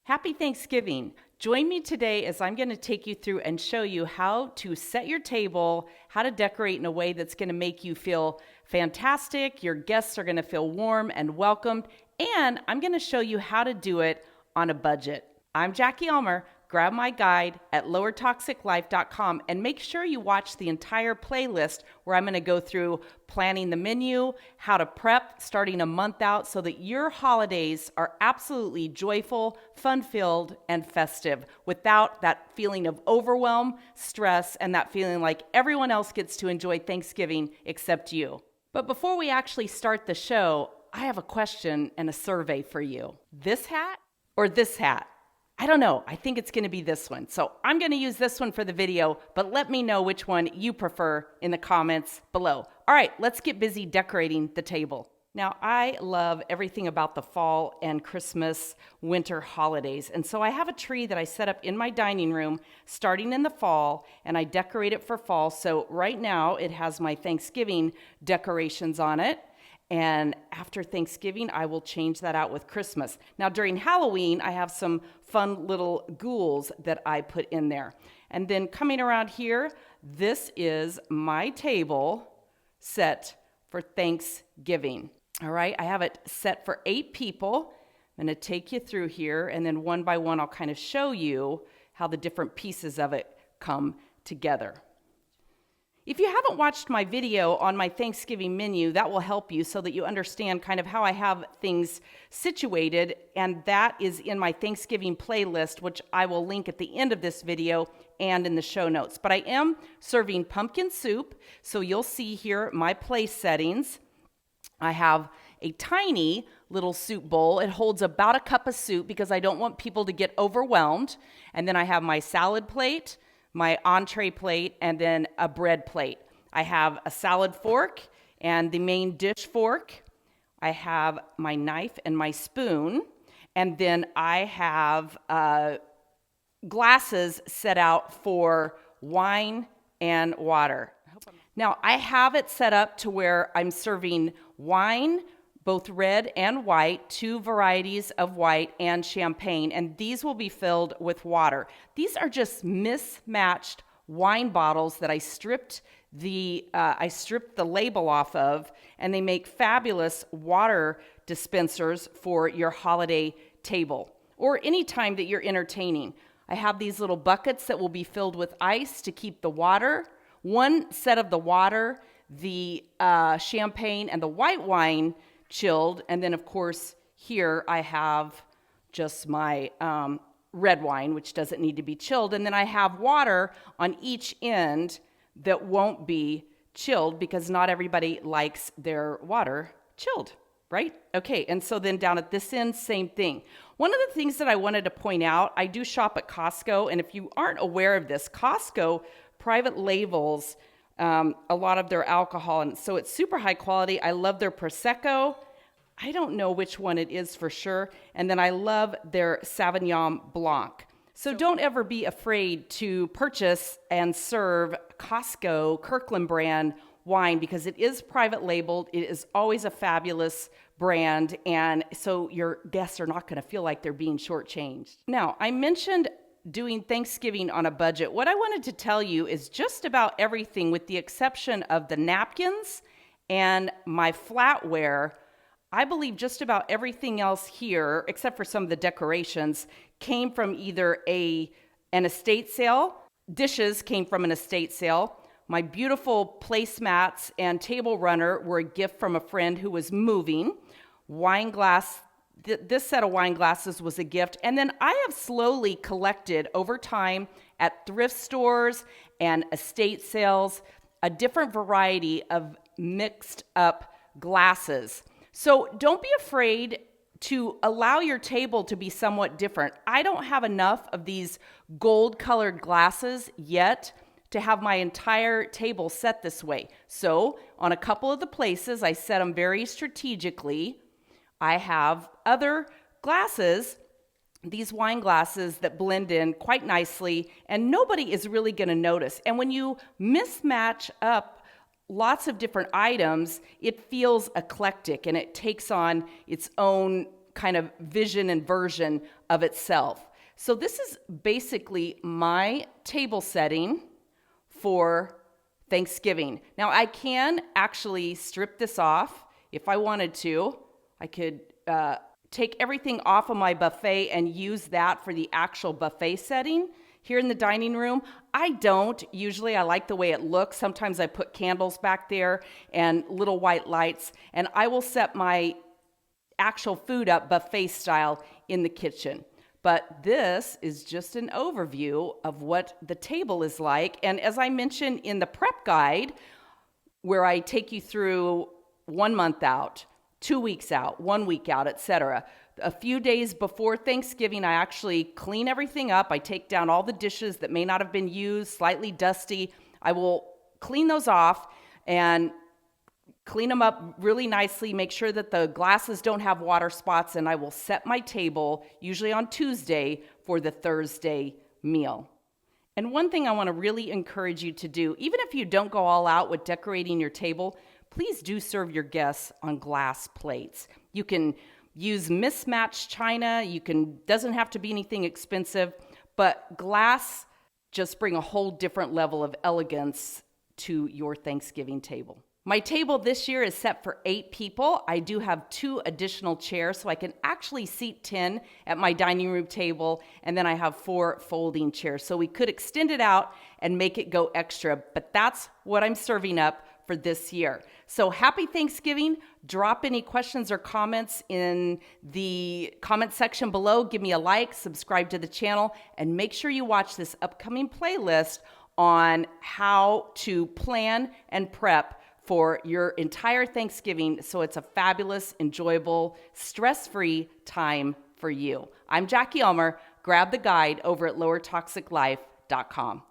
Happy Thanksgiving. Join me today as I'm going to take you through and show you how to set your table, how to decorate in a way that's going to make you feel fantastic. Your guests are going to feel warm and welcomed, and I'm going to show you how to do it on a budget. I'm Jackie Elmer. Grab my guide at lowertoxiclife.com and make sure you watch the entire playlist where I'm going to go through planning the menu, how to prep starting a month out so that your holidays are absolutely joyful, fun-filled, and festive without that feeling of overwhelm, stress, and that feeling like everyone else gets to enjoy Thanksgiving except you. But before we actually start the show, I have a question and a survey for you. This hat or this hat? I don't know. I think it's going to be this one. So I'm going to use this one for the video, but let me know which one you prefer in the comments below. All right, let's get busy decorating the table. Now, I love everything about the fall and Christmas, winter holidays. And so I have a tree that I set up in my dining room starting in the fall, and I decorate it for fall. So right now it has my Thanksgiving decorations on it. And after Thanksgiving, I will change that out with Christmas. Now, during Halloween, I have some fun little ghouls that I put in there. And then coming around here, this is my table set for Thanksgiving. All right, I have it set for 8 people. I'm going to take you through here, and then one by one, I'll kind of show you how the different pieces of it come together. If you haven't watched my video on my Thanksgiving menu, that will help you so that you understand kind of how I have things situated, and that is in my Thanksgiving playlist, which I will link at the end of this video and in the show notes. But I am serving pumpkin soup, so you'll see here my place settings. I have a tiny little soup bowl. It holds about a cup of soup because I don't want people to get overwhelmed. And then I have my salad plate, my entree plate, and then a bread plate. I have a salad fork and the main dish fork. I have my knife and my spoon. And then I have glasses set out for wine and water. Now, I have it set up to where I'm serving wine, both red and white, 2 varieties of white, and champagne, and these will be filled with water. These are just mismatched wine bottles that I stripped the label off of, and they make fabulous water dispensers for your holiday table or any time that you're entertaining. I have these little buckets that will be filled with ice to keep the water. One set of the water, the champagne, and the white wine chilled, and then of course here I have just my red wine, which doesn't need to be chilled, and then I have water on each end that won't be chilled because not everybody likes their water chilled, right? Okay, and so then down at this end, same thing. One of the things that I wanted to point out, I do shop at Costco, and if you aren't aware of this, Costco private labels a lot of their alcohol, and so it's super high quality. I love their Prosecco. I don't know which one it is for sure. And then I love their Sauvignon Blanc. So don't ever be afraid to purchase and serve Costco Kirkland brand wine because it is private labeled. It is always a fabulous brand, and so your guests are not going to feel like they're being shortchanged. Now, I mentioned doing Thanksgiving on a budget. What I wanted to tell you is just about everything with the exception of the napkins and my flatware. I believe just about everything else here, except for some of the decorations, came from either an estate sale. Dishes came from an estate sale. My beautiful placemats and table runner were a gift from a friend who was moving. Wine glass. This set of wine glasses was a gift. And then I have slowly collected over time at thrift stores and estate sales a different variety of mixed up glasses. So don't be afraid to allow your table to be somewhat different. I don't have enough of these gold colored glasses yet to have my entire table set this way. So on a couple of the places, I set them very strategically. I have other glasses, these wine glasses that blend in quite nicely, and nobody is really going to notice. And when you mismatch up lots of different items, it feels eclectic and it takes on its own kind of vision and version of itself. So this is basically my table setting for Thanksgiving. Now I can actually strip this off if I wanted to. I could take everything off of my buffet and use that for the actual buffet setting here in the dining room. I don't. Usually I like the way it looks. Sometimes I put candles back there and little white lights, and I will set my actual food up buffet style in the kitchen. But this is just an overview of what the table is like. And as I mentioned in the prep guide, where I take you through 1 month out, 2 weeks out, 1 week out, etc. A few days before Thanksgiving, I actually clean everything up. I take down all the dishes that may not have been used, slightly dusty. I will clean those off and clean them up really nicely, make sure that the glasses don't have water spots, and I will set my table, usually on Tuesday, for the Thursday meal. And one thing I want to really encourage you to do, even if you don't go all out with decorating your table, please do serve your guests on glass plates. You can use mismatched china, doesn't have to be anything expensive, but glass just bring a whole different level of elegance to your Thanksgiving table. My table this year is set for 8 people. I do have 2 additional chairs, so I can actually seat 10 at my dining room table, and then I have 4 folding chairs. So we could extend it out and make it go extra, but that's what I'm serving up for this year. So happy Thanksgiving. Drop any questions or comments in the comment section below. Give me a like, subscribe to the channel, and make sure you watch this upcoming playlist on how to plan and prep for your entire Thanksgiving so it's a fabulous, enjoyable, stress-free time for you. I'm Jackie Elmer. Grab the guide over at lowertoxiclife.com.